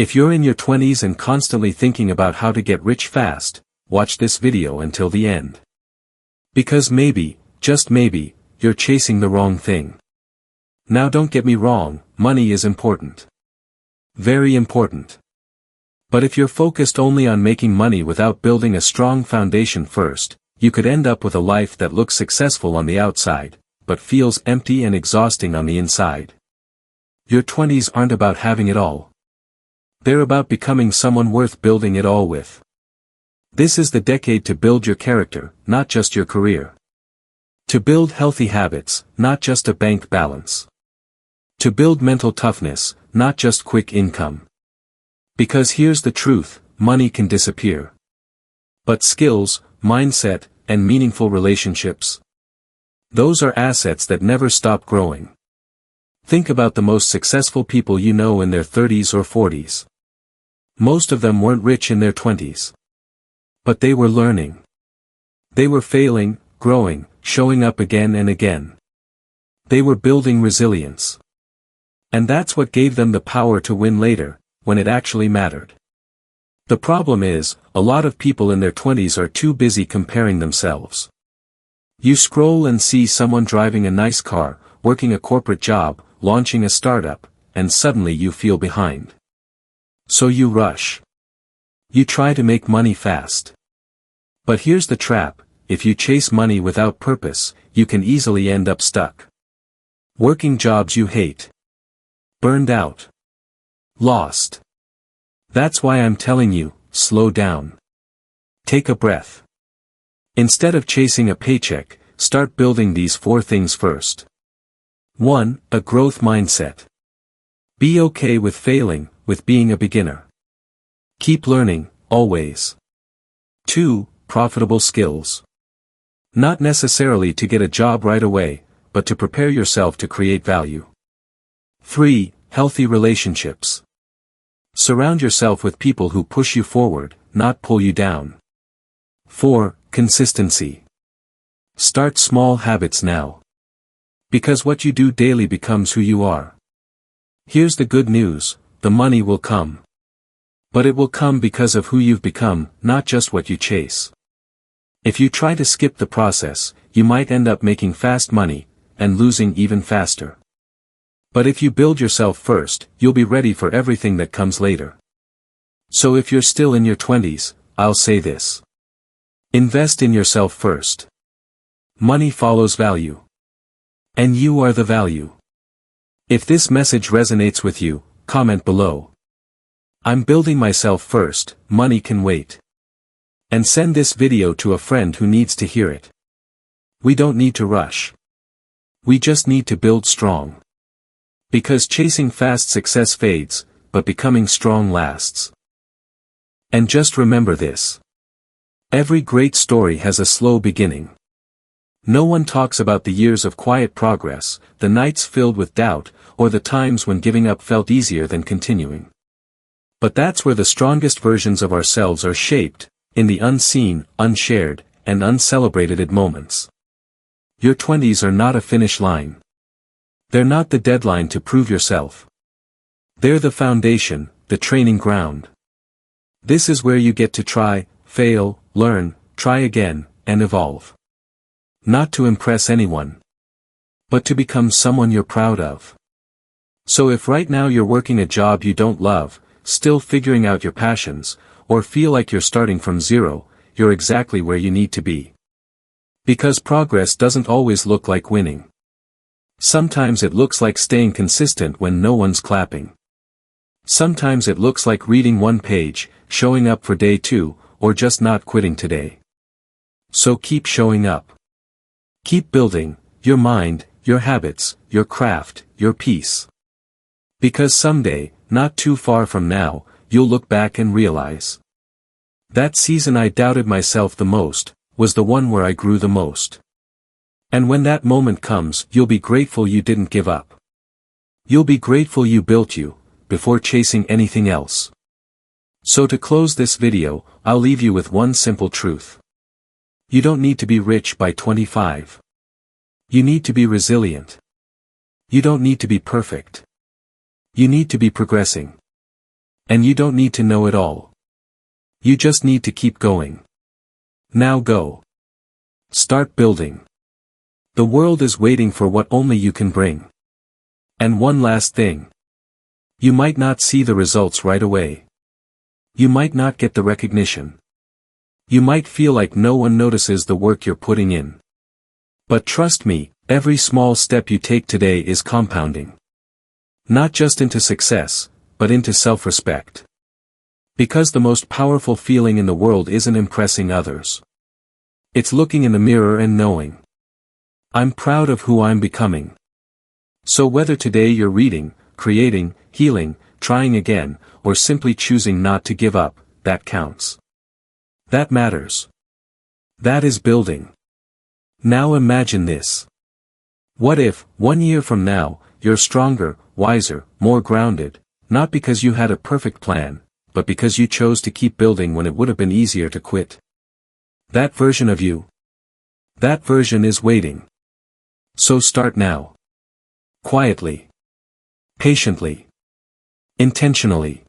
If you're in your 20s and constantly thinking about how to get rich fast, watch this video until the end. Because maybe, just maybe, you're chasing the wrong thing. Now don't get me wrong, money is important. Very important. But if you're focused only on making money without building a strong foundation first, you could end up with a life that looks successful on the outside, but feels empty and exhausting on the inside. Your 20s aren't about having it all. They're about becoming someone worth building it all with. This is the decade to build your character, not just your career. To build healthy habits, not just a bank balance. To build mental toughness, not just quick income. Because here's the truth, money can disappear. But skills, mindset, and meaningful relationships, those are assets that never stop growing. Think about the most successful people you know in their 30s or 40s. Most of them weren't rich in their 20s. But they were learning. They were failing, growing, showing up again and again. They were building resilience. And that's what gave them the power to win later, when it actually mattered. The problem is, a lot of people in their 20s are too busy comparing themselves. You scroll and see someone driving a nice car, working a corporate job, launching a startup, and suddenly you feel behind. So you rush. You try to make money fast. But here's the trap, if you chase money without purpose, you can easily end up stuck. Working jobs you hate. Burned out. Lost. That's why I'm telling you, slow down. Take a breath. Instead of chasing a paycheck, start building these 4 things first. 1. A growth mindset. Be okay with failing, with being a beginner. Keep learning, always. 2. Profitable skills. Not necessarily to get a job right away, but to prepare yourself to create value. 3. Healthy relationships. Surround yourself with people who push you forward, not pull you down. 4. Consistency. Start small habits now. Because what you do daily becomes who you are. Here's the good news, the money will come. But it will come because of who you've become, not just what you chase. If you try to skip the process, you might end up making fast money, and losing even faster. But if you build yourself first, you'll be ready for everything that comes later. So if you're still in your 20s, I'll say this. Invest in yourself first. Money follows value. And you are the value. If this message resonates with you, comment below. I'm building myself first, money can wait. And send this video to a friend who needs to hear it. We don't need to rush. We just need to build strong. Because chasing fast success fades, but becoming strong lasts. And just remember this. Every great story has a slow beginning. No one talks about the years of quiet progress, the nights filled with doubt, or the times when giving up felt easier than continuing. But that's where the strongest versions of ourselves are shaped, in the unseen, unshared, and uncelebrated moments. Your 20s are not a finish line. They're not the deadline to prove yourself. They're the foundation, the training ground. This is where you get to try, fail, learn, try again, and evolve. Not to impress anyone. But to become someone you're proud of. So if right now you're working a job you don't love, still figuring out your passions, or feel like you're starting from zero, you're exactly where you need to be. Because progress doesn't always look like winning. Sometimes it looks like staying consistent when no one's clapping. Sometimes it looks like reading 1 page, showing up for day 2, or just not quitting today. So keep showing up. Keep building, your mind, your habits, your craft, your peace. Because someday, not too far from now, you'll look back and realize. That season I doubted myself the most, was the one where I grew the most. And when that moment comes, you'll be grateful you didn't give up. You'll be grateful you built you, before chasing anything else. So to close this video, I'll leave you with one simple truth. You don't need to be rich by 25. You need to be resilient. You don't need to be perfect. You need to be progressing. And you don't need to know it all. You just need to keep going. Now go. Start building. The world is waiting for what only you can bring. And one last thing. You might not see the results right away. You might not get the recognition. You might feel like no one notices the work you're putting in. But trust me, every small step you take today is compounding. Not just into success, but into self-respect. Because the most powerful feeling in the world isn't impressing others. It's looking in the mirror and knowing, I'm proud of who I'm becoming. So whether today you're reading, creating, healing, trying again, or simply choosing not to give up, that counts. That matters. That is building. Now imagine this. What if, 1 year from now, you're stronger, wiser, more grounded, not because you had a perfect plan, but because you chose to keep building when it would have been easier to quit? That version of you. That version is waiting. So start now. Quietly. Patiently. Intentionally.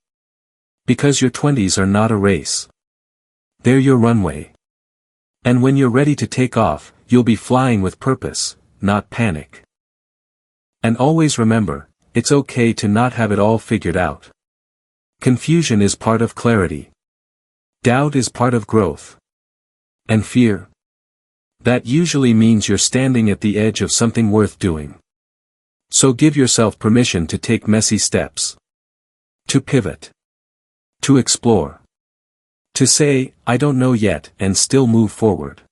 Because your 20s are not a race. They're your runway. And when you're ready to take off, you'll be flying with purpose, not panic. And always remember, it's okay to not have it all figured out. Confusion is part of clarity. Doubt is part of growth. And fear? That usually means you're standing at the edge of something worth doing. So give yourself permission to take messy steps. To pivot. To explore. To say, I don't know yet, and still move forward.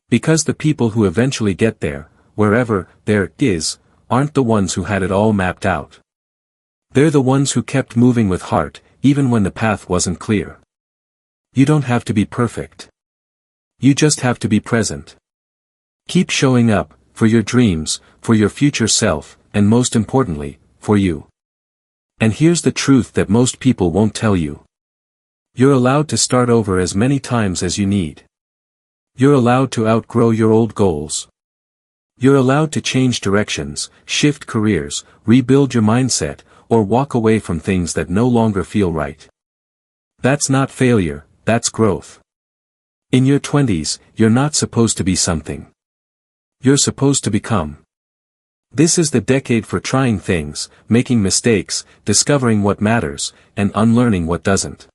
Because the people who eventually get there, wherever there is, aren't the ones who had it all mapped out. They're the ones who kept moving with heart, even when the path wasn't clear. You don't have to be perfect. You just have to be present. Keep showing up, for your dreams, for your future self, and most importantly, for you. And here's the truth that most people won't tell you. You're allowed to start over as many times as you need. You're allowed to outgrow your old goals. You're allowed to change directions, shift careers, rebuild your mindset, or walk away from things that no longer feel right. That's not failure, that's growth. In your 20s, you're not supposed to be something. You're supposed to become. This is the decade for trying things, making mistakes, discovering what matters, and unlearning what doesn't.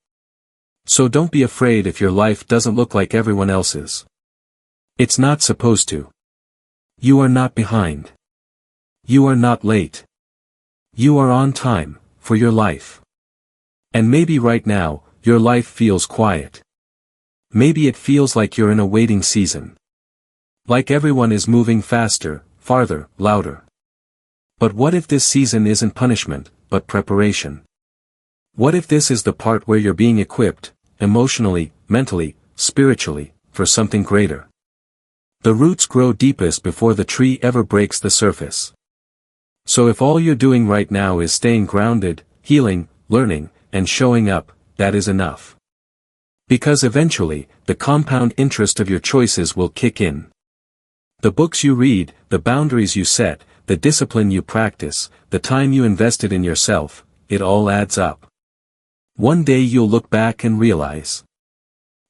So don't be afraid if your life doesn't look like everyone else's. It's not supposed to. You are not behind. You are not late. You are on time, for your life. And maybe right now, your life feels quiet. Maybe it feels like you're in a waiting season. Like everyone is moving faster, farther, louder. But what if this season isn't punishment, but preparation? What if this is the part where you're being equipped, emotionally, mentally, spiritually, for something greater? The roots grow deepest before the tree ever breaks the surface. So if all you're doing right now is staying grounded, healing, learning, and showing up, that is enough. Because eventually, the compound interest of your choices will kick in. The books you read, the boundaries you set, the discipline you practice, the time you invested in yourself, it all adds up. One day you'll look back and realize,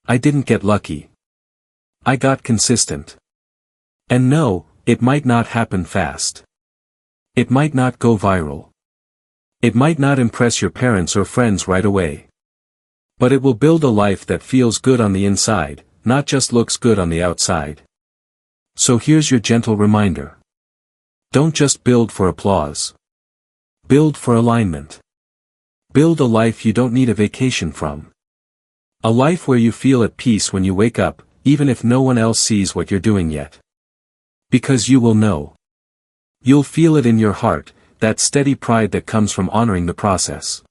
I didn't get lucky. I got consistent. And no, it might not happen fast. It might not go viral. It might not impress your parents or friends right away. But it will build a life that feels good on the inside, not just looks good on the outside. So here's your gentle reminder. Don't just build for applause. Build for alignment. Build a life you don't need a vacation from. A life where you feel at peace when you wake up, even if no one else sees what you're doing yet. Because you will know. You'll feel it in your heart, that steady pride that comes from honoring the process.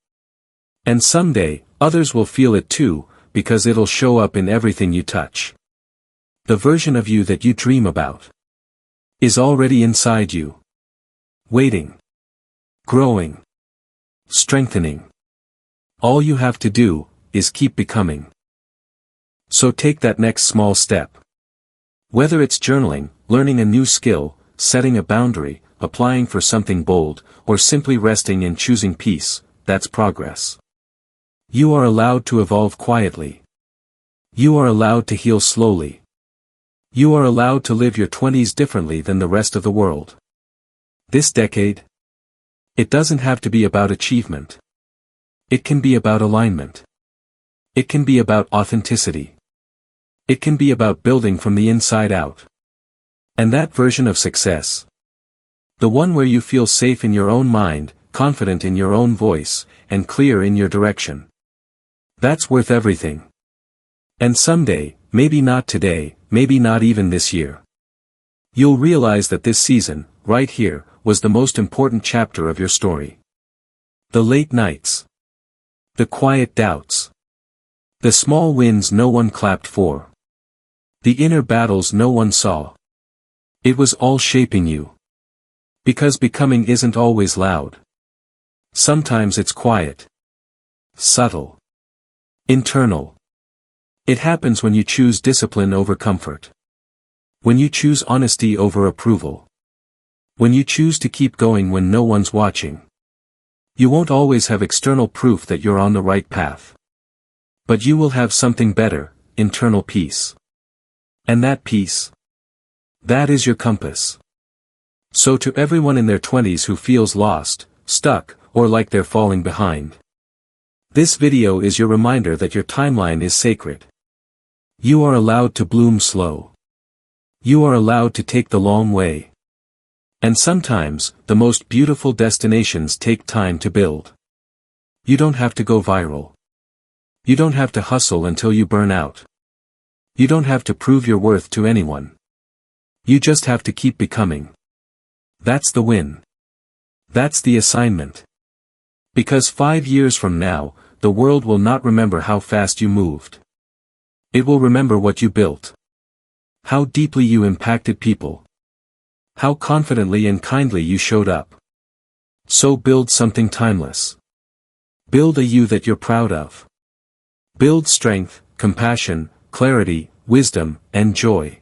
And someday, others will feel it too, because it'll show up in everything you touch. The version of you that you dream about is already inside you. Waiting. Growing. Strengthening. All you have to do is keep becoming. So take that next small step. Whether it's journaling, learning a new skill, setting a boundary, applying for something bold, or simply resting and choosing peace, that's progress. You are allowed to evolve quietly. You are allowed to heal slowly. You are allowed to live your 20s differently than the rest of the world. This decade? It doesn't have to be about achievement. It can be about alignment. It can be about authenticity. It can be about building from the inside out. And that version of success, the one where you feel safe in your own mind, confident in your own voice, and clear in your direction, that's worth everything. And someday, maybe not today, maybe not even this year, you'll realize that this season, right here, was the most important chapter of your story. The late nights. The quiet doubts. The small wins no one clapped for. The inner battles no one saw. It was all shaping you. Because becoming isn't always loud. Sometimes it's quiet. Subtle. Internal. It happens when you choose discipline over comfort. When you choose honesty over approval. When you choose to keep going when no one's watching. You won't always have external proof that you're on the right path. But you will have something better, internal peace. And that peace, that is your compass. So to everyone in their 20s who feels lost, stuck, or like they're falling behind, this video is your reminder that your timeline is sacred. You are allowed to bloom slow. You are allowed to take the long way. And sometimes, the most beautiful destinations take time to build. You don't have to go viral. You don't have to hustle until you burn out. You don't have to prove your worth to anyone. You just have to keep becoming. That's the win. That's the assignment. Because 5 years from now, the world will not remember how fast you moved. It will remember what you built. How deeply you impacted people. How confidently and kindly you showed up. So build something timeless. Build a you that you're proud of. Build strength, compassion, clarity, wisdom, and joy.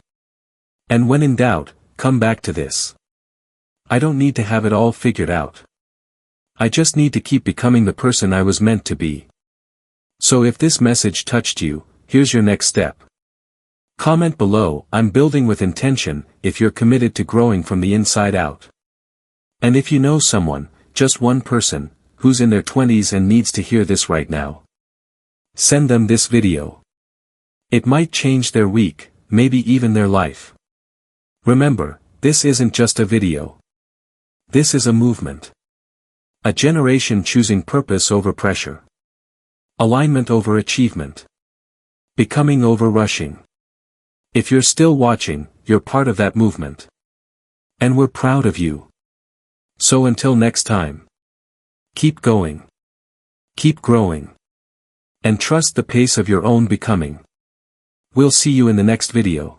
And when in doubt, come back to this. I don't need to have it all figured out. I just need to keep becoming the person I was meant to be. So if this message touched you, here's your next step. Comment below, I'm building with intention, if you're committed to growing from the inside out. And if you know someone, just one person, who's in their 20s and needs to hear this right now, send them this video. It might change their week, maybe even their life. Remember, this isn't just a video. This is a movement. A generation choosing purpose over pressure. Alignment over achievement. Becoming over rushing. If you're still watching, you're part of that movement. And we're proud of you. So until next time. Keep going. Keep growing. And trust the pace of your own becoming. We'll see you in the next video.